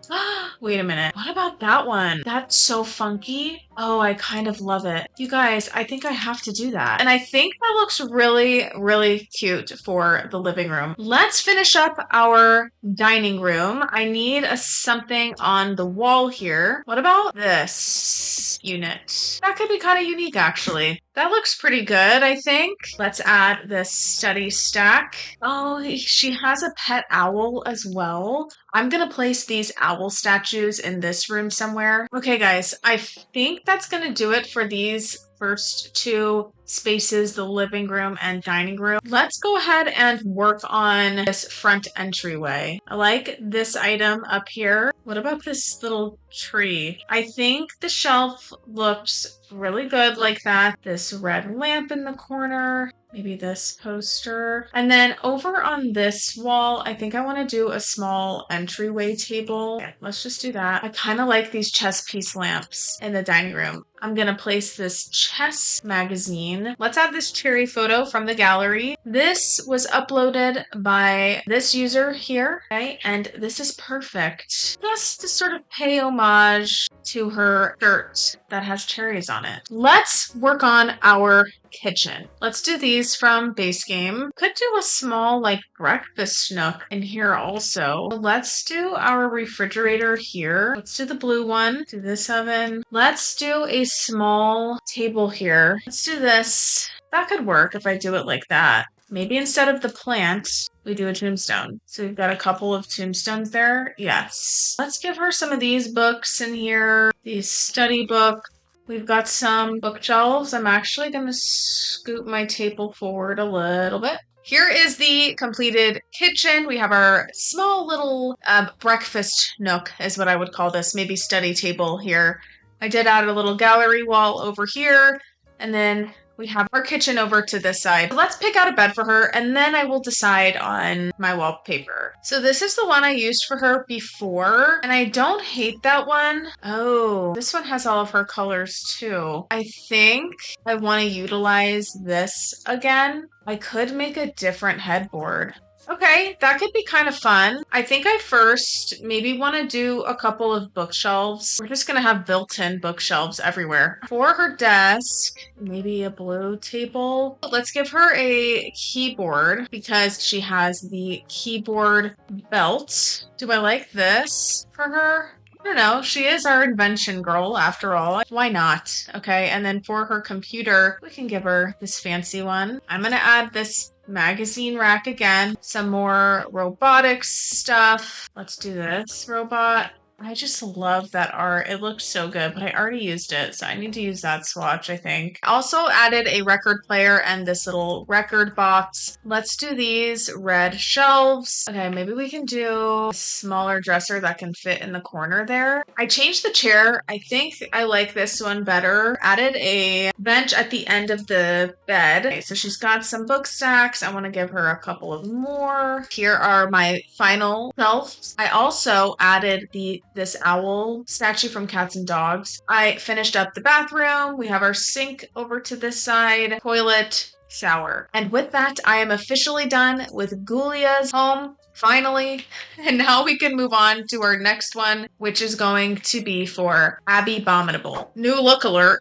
Wait a minute. What about that one? That's so funky. Oh, I kind of love it. You guys, I think I have to do that. And I think that looks really, really cute for the living room. Let's finish up our dining room. I need something on the wall here. What about this unit? That could be kind of unique, actually. That looks pretty good, I think. Let's add this study stack. Oh, she has a pet owl as well. I'm gonna place these owl statues in this room somewhere. Okay, guys, I think that's gonna do it for these first two spaces, the living room and dining room. Let's go ahead and work on this front entryway. I like this item up here. What about this little tree? I think the shelf looks really good like that. This red lamp in the corner. Maybe this poster. And then over on this wall, I think I want to do a small entryway table. Okay, let's just do that. I kind of like these chess piece lamps in the dining room. I'm going to place this chess magazine. Let's add this cherry photo from the gallery. This was uploaded by this user here, okay? And this is perfect. Just to sort of pay homage to her shirt that has cherries on it. Let's work on our kitchen. Let's do these from base game. Could do a small like breakfast nook in here also. Let's do our refrigerator here. Let's do the blue one. Do this oven. Let's do a small table here. Let's do this. That could work if I do it like that. Maybe instead of the plant, we do a tombstone. So we've got a couple of tombstones there. Yes. Let's give her some of these books in here. These study books. We've got some bookshelves. I'm actually going to scoot my table forward a little bit. Here is the completed kitchen. We have our small little breakfast nook is what I would call this. Maybe study table here. I did add a little gallery wall over here. And then we have our kitchen over to this side. Let's pick out a bed for her and then I will decide on my wallpaper. So this is the one I used for her before and I don't hate that one. Oh, this one has all of her colors too. I think I want to utilize this again. I could make a different headboard. Okay, that could be kind of fun. I think I first maybe want to do a couple of bookshelves. We're just going to have built-in bookshelves everywhere. For her desk, maybe a blue table. Let's give her a keyboard because she has the keyboard belt. Do I like this for her? I don't know. She is our invention girl after all. Why not? Okay, and then for her computer, we can give her this fancy one. I'm going to add this magazine rack again. Some more robotics stuff. Let's do this robot. I just love that art. It looks so good, but I already used it, so I need to use that swatch, I think. Also added a record player and this little record box. Let's do these red shelves. Okay, maybe we can do a smaller dresser that can fit in the corner there. I changed the chair. I think I like this one better. Added a bench at the end of the bed. Okay, so she's got some book stacks. I want to give her a couple of more. Here are my final shelves. I also added this owl statue from Cats and Dogs. I finished up the bathroom. We have our sink over to this side, toilet, shower. And with that, I am officially done with Ghoulia's home. Finally. And now we can move on to our next one, which is going to be for Abbey Bominable. New look alert.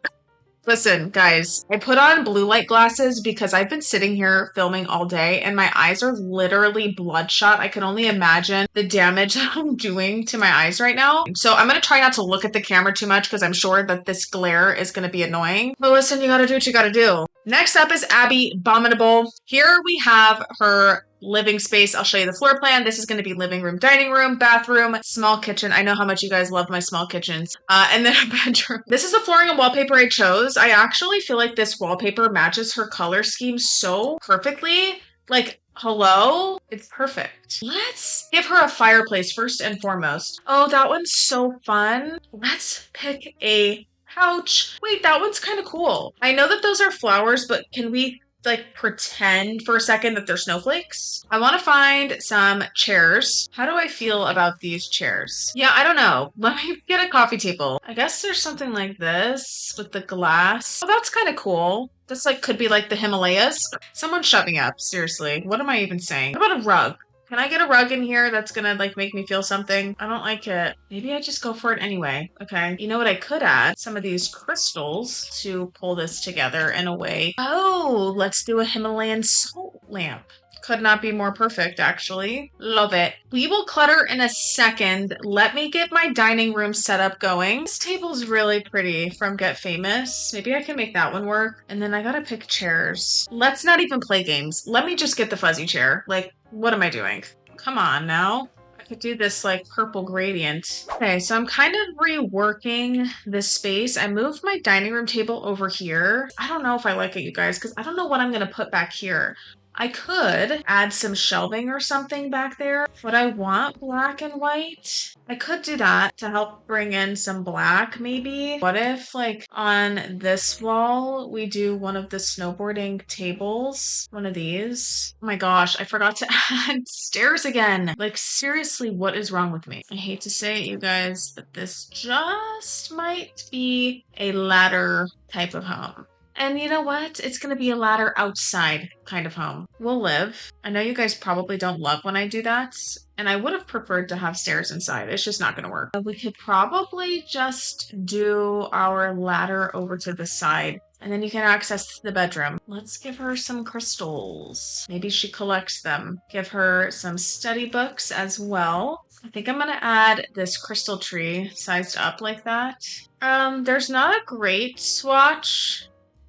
Listen, guys, I put on blue light glasses because I've been sitting here filming all day and my eyes are literally bloodshot. I can only imagine the damage that I'm doing to my eyes right now. So I'm going to try not to look at the camera too much because I'm sure that this glare is going to be annoying. But listen, you got to do what you got to do. Next up is Abbey Bominable. Here we have her living space. I'll show you the floor plan. This is going to be living room, dining room, bathroom, small kitchen. I know how much you guys love my small kitchens. And then a bedroom. This is the flooring and wallpaper I chose. I actually feel like this wallpaper matches her color scheme so perfectly. Like, hello? It's perfect. Let's give her a fireplace first and foremost. Oh, that one's so fun. Let's pick a couch. Wait, that one's kind of cool. I know that those are flowers, but can we like pretend for a second that they're snowflakes? I want to find some chairs. How do I feel about these chairs? Yeah, I don't know. Let me get a coffee table. I guess there's something like this with the glass. Oh, that's kind of cool. This like could be like the Himalayas. Someone's shut me up. Seriously. What am I even saying? What about a rug? Can I get a rug in here that's gonna like make me feel something? I don't like it. Maybe I just go for it anyway. Okay. You know what I could add? Some of these crystals to pull this together in a way. Oh, let's do a Himalayan salt lamp. Could not be more perfect, actually. Love it. We will clutter in a second. Let me get my dining room setup going. This table's really pretty from Get Famous. Maybe I can make that one work. And then I gotta pick chairs. Let's not even play games. Let me just get the fuzzy chair. Like, what am I doing? Come on now. I could do this like purple gradient. Okay, so I'm kind of reworking this space. I moved my dining room table over here. I don't know if I like it, you guys, because I don't know what I'm gonna put back here. I could add some shelving or something back there, but I want black and white. I could do that to help bring in some black, maybe. What if, like, on this wall, we do one of the snowboarding tables? One of these. Oh my gosh, I forgot to add stairs again. Like, seriously, what is wrong with me? I hate to say it, you guys, but this just might be a ladder type of home. And you know what? It's going to be a ladder outside kind of home. We'll live. I know you guys probably don't love when I do that. And I would have preferred to have stairs inside. It's just not going to work. We could probably just do our ladder over to the side. And then you can access the bedroom. Let's give her some crystals. Maybe she collects them. Give her some study books as well. I think I'm going to add this crystal tree sized up like that. There's not a great swatch.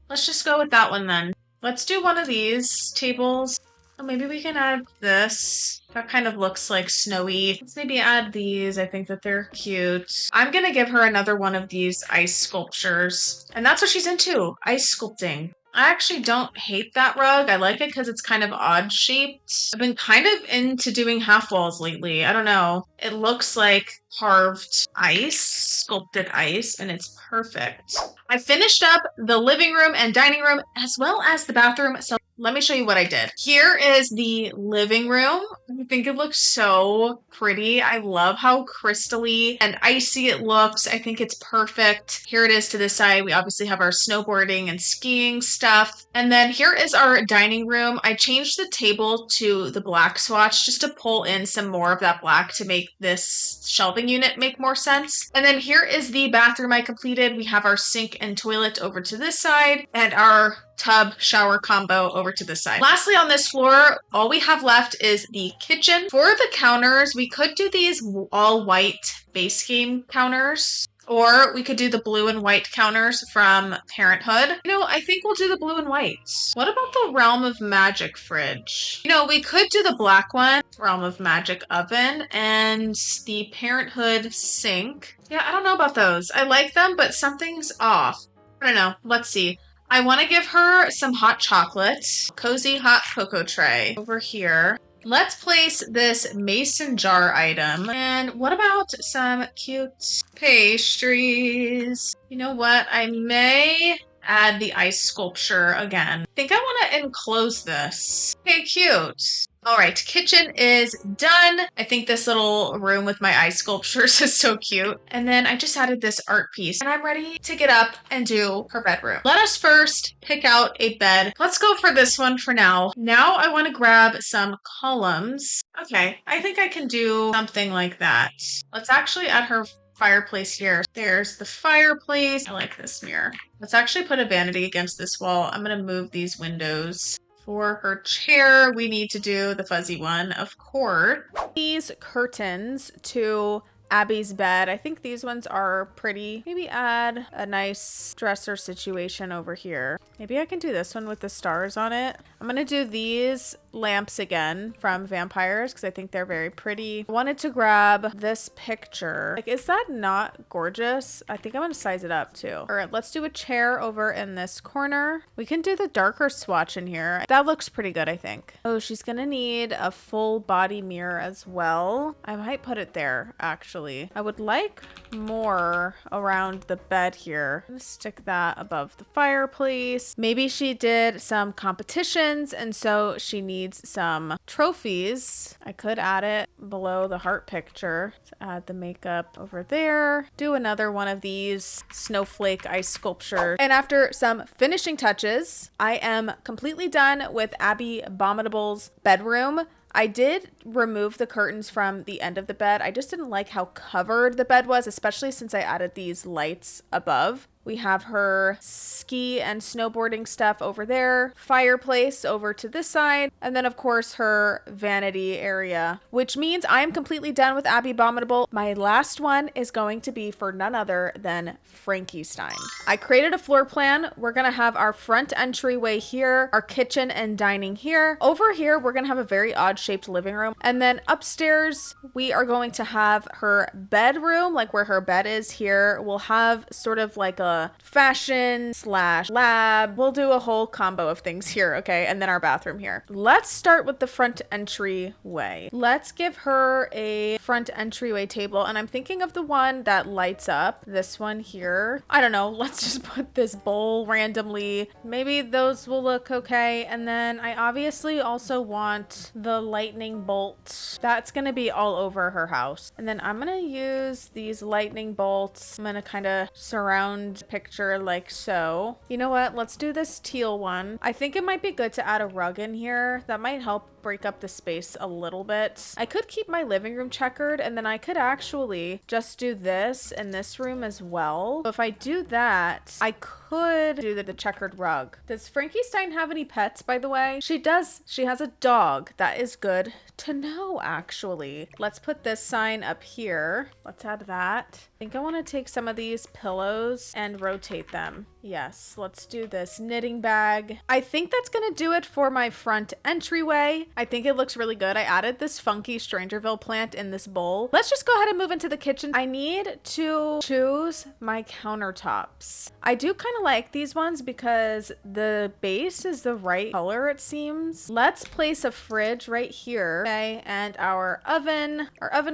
Let's just go with that one then. Let's do one of these tables. Oh, maybe we can add this. That kind of looks like snowy. Let's maybe add these. I think that they're cute. I'm going to give her another one of these ice sculptures. And that's what she's into, ice sculpting. I actually don't hate that rug. I like it because it's kind of odd shaped. I've been kind of into doing half walls lately. I don't know. It looks like carved ice, sculpted ice, and it's perfect. I finished up the living room and dining room as well as the bathroom. So let me show you what I did. Here is the living room. I think it looks so pretty. I love how crystally and icy it looks. I think it's perfect. Here it is to the side. We obviously have our snowboarding and skiing stuff. And then here is our dining room. I changed the table to the black swatch just to pull in some more of that black to make this shelving unit make more sense. And then here is the bathroom I completed. We have our sink and toilet over to this side and our tub shower combo over to this side. Lastly, on this floor, all we have left is the kitchen. For the counters, we could do these all white base game counters, or we could do the blue and white counters from Parenthood. You know, I think we'll do the blue and white. What about the Realm of Magic fridge? You know, we could do the black one, Realm of Magic oven, and the Parenthood sink. Yeah, I don't know about those. I like them, but something's off. I don't know. Let's see. I want to give her some hot chocolate. Cozy hot cocoa tray over here. Let's place this mason jar item. And what about some cute pastries? You know what? I may add the ice sculpture again. I think I want to enclose this. Okay, cute. All right, kitchen is done. I think this little room with my ice sculptures is so cute. And then I just added this art piece and I'm ready to get up and do her bedroom. Let us first pick out a bed. Let's go for this one for now. Now I want to grab some columns. Okay, I think I can do something like that. Let's actually add her fireplace here. There's the fireplace. I like this mirror. Let's actually put a vanity against this wall. I'm going to move these windows. For her chair, we need to do the fuzzy one, of course. These curtains to Abby's bed. I think these ones are pretty. Maybe add a nice dresser situation over here. Maybe I can do this one with the stars on it. I'm going to do these lamps again from Vampires because I think they're very pretty. I wanted to grab this picture. Like, is that not gorgeous? I think I'm going to size it up too. All right, let's do a chair over in this corner. We can do the darker swatch in here. That looks pretty good, I think. Oh, she's going to need a full body mirror as well. I might put it there, actually. I would like more around the bed here. I'm gonna stick that above the fireplace. Maybe she did some competitions and so she needs some trophies. I could add it below the heart picture to add the makeup over there. Do another one of these snowflake ice sculptures. And after some finishing touches, I am completely done with Abbey Bominable's bedroom. I did remove the curtains from the end of the bed. I just didn't like how covered the bed was, especially since I added these lights above. We have her ski and snowboarding stuff over there, fireplace over to this side, and then of course her vanity area, which means I'm completely done with Abbey Bominable. My last one is going to be for none other than Frankie Stein. I created a floor plan. We're gonna have our front entryway here, our kitchen and dining here. Over here, we're gonna have a very odd shaped living room. And then upstairs, we are going to have her bedroom, like where her bed is here. We'll have sort of like a fashion / lab. We'll do a whole combo of things here, okay? And then our bathroom here. Let's start with the front entryway. Let's give her a front entryway table. And I'm thinking of the one that lights up. This one here. I don't know. Let's just put this bowl randomly. Maybe those will look okay. And then I obviously also want the lightning bolt. That's going to be all over her house. And then I'm going to use these lightning bolts. I'm going to kind of surround picture like so. You know what? Let's do this teal one. I think it might be good to add a rug in here. That might help break up the space a little bit. I could keep my living room checkered and then I could actually just do this in this room as well. If I do that, I could do the checkered rug. Does Frankie Stein have any pets, by the way? She does. She has a dog. That is good to know, actually. Let's put this sign up here. Let's add that. I think I want to take some of these pillows and rotate them. Yes, let's do this knitting bag. I think that's going to do it for my front entryway. I think it looks really good. I added this funky Strangerville plant in this bowl. Let's just go ahead and move into the kitchen. I need to choose my countertops. I do kind of like these ones because the base is the right color, it seems. Let's place a fridge right here. Okay, and our oven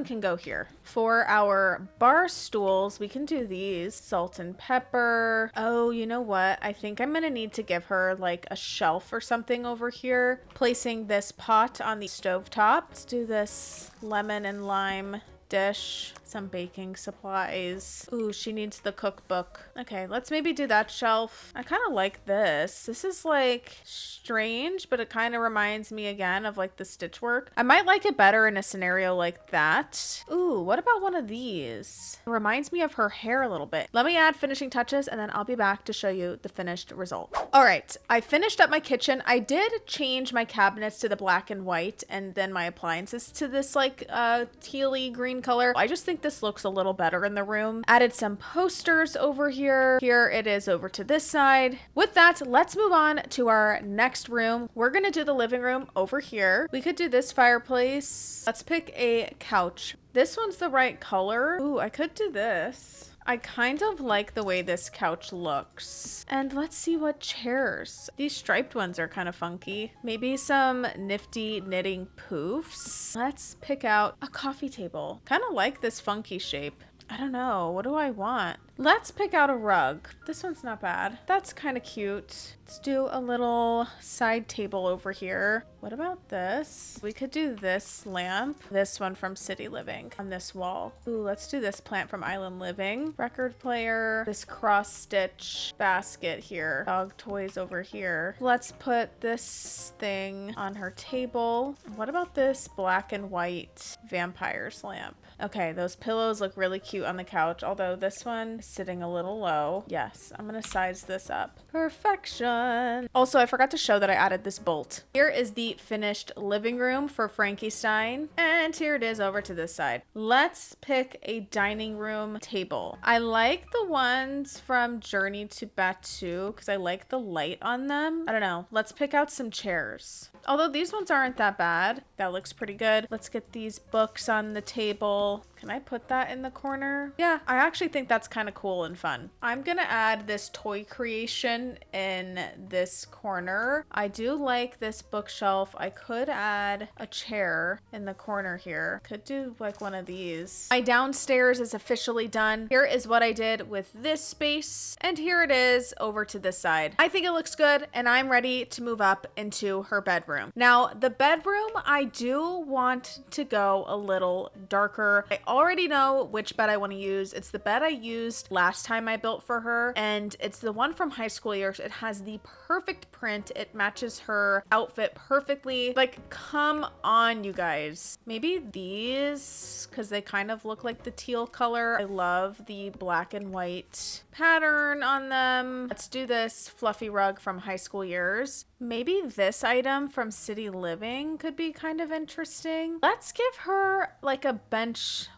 can go here. For our bar stools, we can do these. Salt and pepper. Oh, you know what? I think I'm gonna need to give her like a shelf or something over here. Placing this pot on the stovetop. Let's do this lemon and lime dish, some baking supplies. Ooh, she needs the cookbook. Okay, let's maybe do that shelf. I kind of like this. This is like strange, but it kind of reminds me again of like the stitch work. I might like it better in a scenario like that. Ooh, what about one of these? It reminds me of her hair a little bit. Let me add finishing touches and then I'll be back to show you the finished result. All right, I finished up my kitchen. I did change my cabinets to the black and white and then my appliances to this like tealy green color. I just think this looks a little better in the room. Added some posters over here. Here it is over to this side. With that, let's move on to our next room. We're gonna do the living room over here. We could do this fireplace. Let's pick a couch. This one's the right color. Ooh, I could do this. I kind of like the way this couch looks. And let's see what chairs. These striped ones are kind of funky. Maybe some nifty knitting poofs. Let's pick out a coffee table. Kind of like this funky shape. I don't know. What do I want? Let's pick out a rug. This one's not bad. That's kind of cute. Let's do a little side table over here. What about this? We could do this lamp. This one from City Living on this wall. Ooh, let's do this plant from Island Living. Record player. This cross stitch basket here. Dog toys over here. Let's put this thing on her table. What about this black and white vampires lamp? Okay, those pillows look really cute on the couch, although this one is sitting a little low. Yes, I'm gonna size this up. Perfection. Also, I forgot to show that I added this bolt. Here is the finished living room for Frankie Stein, and here it is over to this side. Let's pick a dining room table. I like the ones from Journey to Batu because I like the light on them. I don't know. Let's pick out some chairs. Although these ones aren't that bad. That looks pretty good. Let's get these books on the table. Can I put that in the corner? Yeah, I actually think that's kind of cool and fun. I'm gonna add this toy creation in this corner. I do like this bookshelf. I could add a chair in the corner here. Could do like one of these. My downstairs is officially done. Here is what I did with this space. And here it is over to this side. I think it looks good and I'm ready to move up into her bedroom. Now, the bedroom, I do want to go a little darker. I already know which bed I want to use. It's the bed I used last time I built for her, and it's the one from high school years. It has the perfect print. It matches her outfit perfectly. Like, come on, you guys. Maybe these, because they kind of look like the teal color. I love the black and white pattern on them. Let's do this fluffy rug from high school years. Maybe this item from City Living could be kind of interesting. Let's give her like a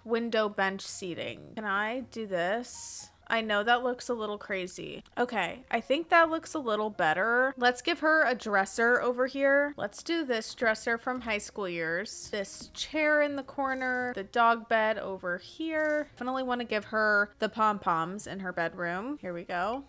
window bench seating. Can I do this? I know that looks a little crazy. Okay, I think that looks a little better. Let's give her a dresser over here. Let's do this dresser from high school years. This chair in the corner, the dog bed over here. Definitely want to give her the pom-poms in her bedroom. Here we go.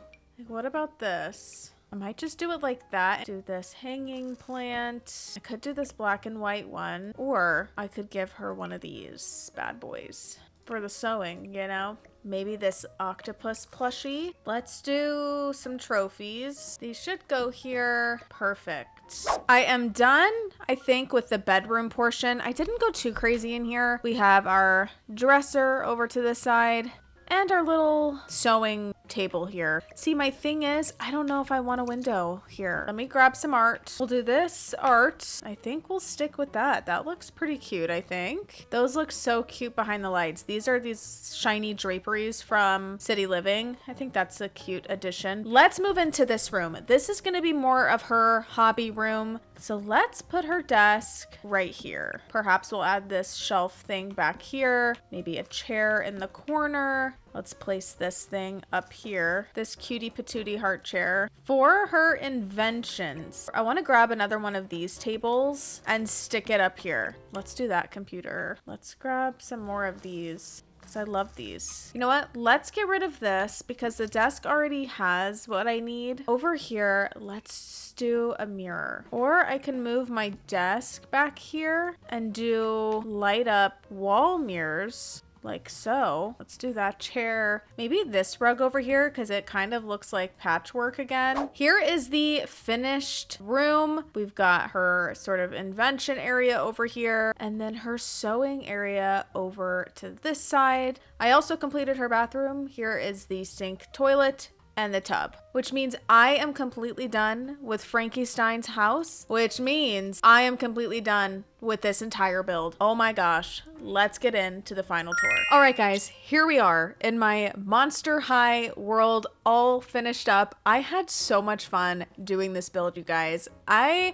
What about this? I might just do it like that. Do this hanging plant. I could do this black and white one, or I could give her one of these bad boys for the sewing, you know? Maybe this octopus plushie. Let's do some trophies. These should go here. Perfect. I am done, I think, with the bedroom portion. I didn't go too crazy in here. We have our dresser over to the side and our little sewing table here. See, my thing is, I don't know if I want a window here. Let me grab some art. We'll do this art. I think we'll stick with that. That looks pretty cute, I think. Those look so cute behind the lights. These are these shiny draperies from City Living. I think that's a cute addition. Let's move into this room. This is gonna be more of her hobby room. So let's put her desk right here. Perhaps we'll add this shelf thing back here. Maybe a chair in the corner. Let's place this thing up here. This cutie patootie heart chair. For her inventions, I want to grab another one of these tables and stick it up here. Let's do that, computer. Let's grab some more of these, because I love these. You know what? Let's get rid of this because the desk already has what I need. Over here, let's do a mirror. Or I can move my desk back here and do light up wall mirrors. Like so. Let's do that chair. Maybe this rug over here because it kind of looks like patchwork again. Here is the finished room. We've got her sort of invention area over here and then her sewing area over to this side. I also completed her bathroom. Here is the sink, toilet, and the tub, which means I am completely done with Frankie Stein's house, which means I am completely done with this entire build. Oh my gosh, let's get into the final tour. All right, guys, here we are in my Monster High world, all finished up. I had so much fun doing this build, you guys. There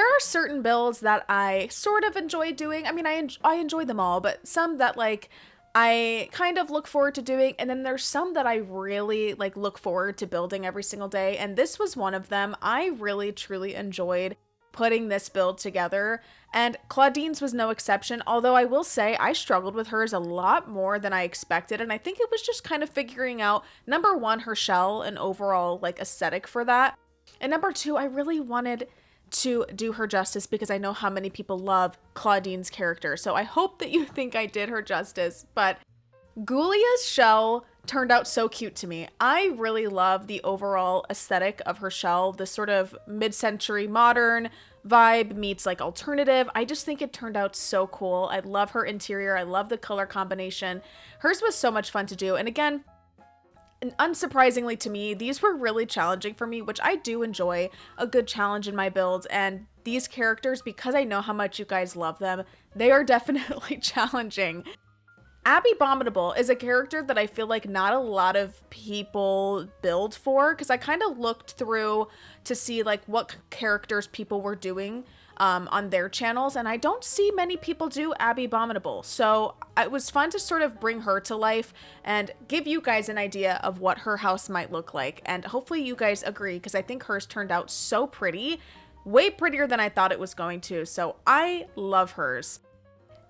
are certain builds that I sort of enjoy doing. I mean, I enjoy them all, but some that like I kind of look forward to doing, and then there's some that I really like look forward to building every single day, and this was one of them. I really truly enjoyed putting this build together, and Clawdeen's was no exception, although I will say I struggled with hers a lot more than I expected, and I think it was just kind of figuring out, number one, her shell and overall like aesthetic for that, and number two, I really wanted to do her justice because I know how many people love Clawdeen's character. So I hope that you think I did her justice, but Ghoulia's shell turned out so cute to me. I really love the overall aesthetic of her shell, this sort of mid-century modern vibe meets like alternative. I just think it turned out so cool. I love her interior. I love the color combination. Hers was so much fun to do. And again, unsurprisingly to me, these were really challenging for me, which I do enjoy a good challenge in my builds. And these characters, because I know how much you guys love them, they are definitely challenging. Abbey Bominable is a character that I feel like not a lot of people build for, because I kind of looked through to see like what characters people were doing on their channels, and I don't see many people do Abbey Bominable. So it was fun to sort of bring her to life and give you guys an idea of what her house might look like. And hopefully you guys agree, because I think hers turned out so pretty, way prettier than I thought it was going to. So I love hers.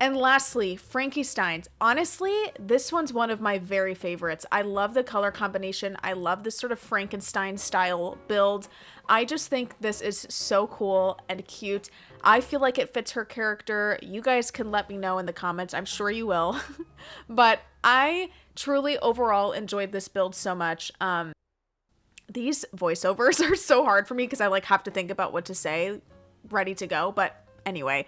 And lastly, Frankie Stein's. Honestly, this one's one of my very favorites. I love the color combination. I love this sort of Frankenstein style build. I just think this is so cool and cute. I feel like it fits her character. You guys can let me know in the comments. I'm sure you will. But I truly overall enjoyed this build so much. These voiceovers are so hard for me because I like have to think about what to say ready to go. But anyway,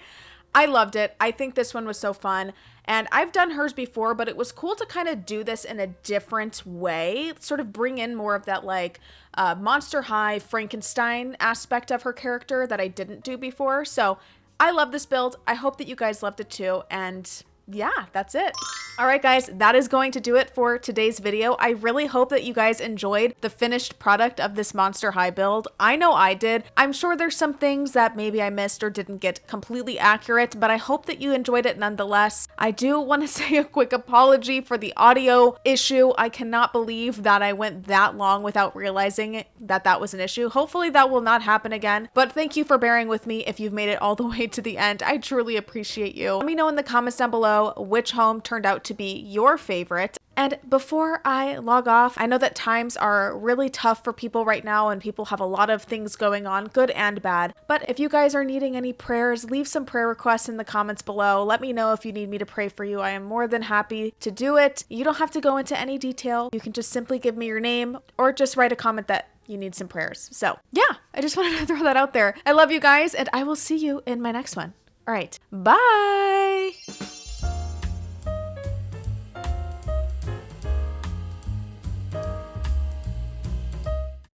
I loved it. I think this one was so fun, and I've done hers before, but it was cool to kind of do this in a different way, sort of bring in more of that like Monster High Frankenstein aspect of her character that I didn't do before. So I love this build. I hope that you guys loved it too. And yeah, that's it. All right, guys, that is going to do it for today's video. I really hope that you guys enjoyed the finished product of this Monster High build. I know I did. I'm sure there's some things that maybe I missed or didn't get completely accurate, but I hope that you enjoyed it nonetheless. I do want to say a quick apology for the audio issue. I cannot believe that I went that long without realizing that that was an issue. Hopefully that will not happen again, but thank you for bearing with me if you've made it all the way to the end. I truly appreciate you. Let me know in the comments down below which home turned out to be your favorite. And before I log off, I know that times are really tough for people right now and people have a lot of things going on, good and bad. But if you guys are needing any prayers, leave some prayer requests in the comments below. Let me know if you need me to pray for you. I am more than happy to do it. You don't have to go into any detail. You can just simply give me your name or just write a comment that you need some prayers. So yeah, I just wanted to throw that out there. I love you guys, and I will see you in my next one. All right, bye.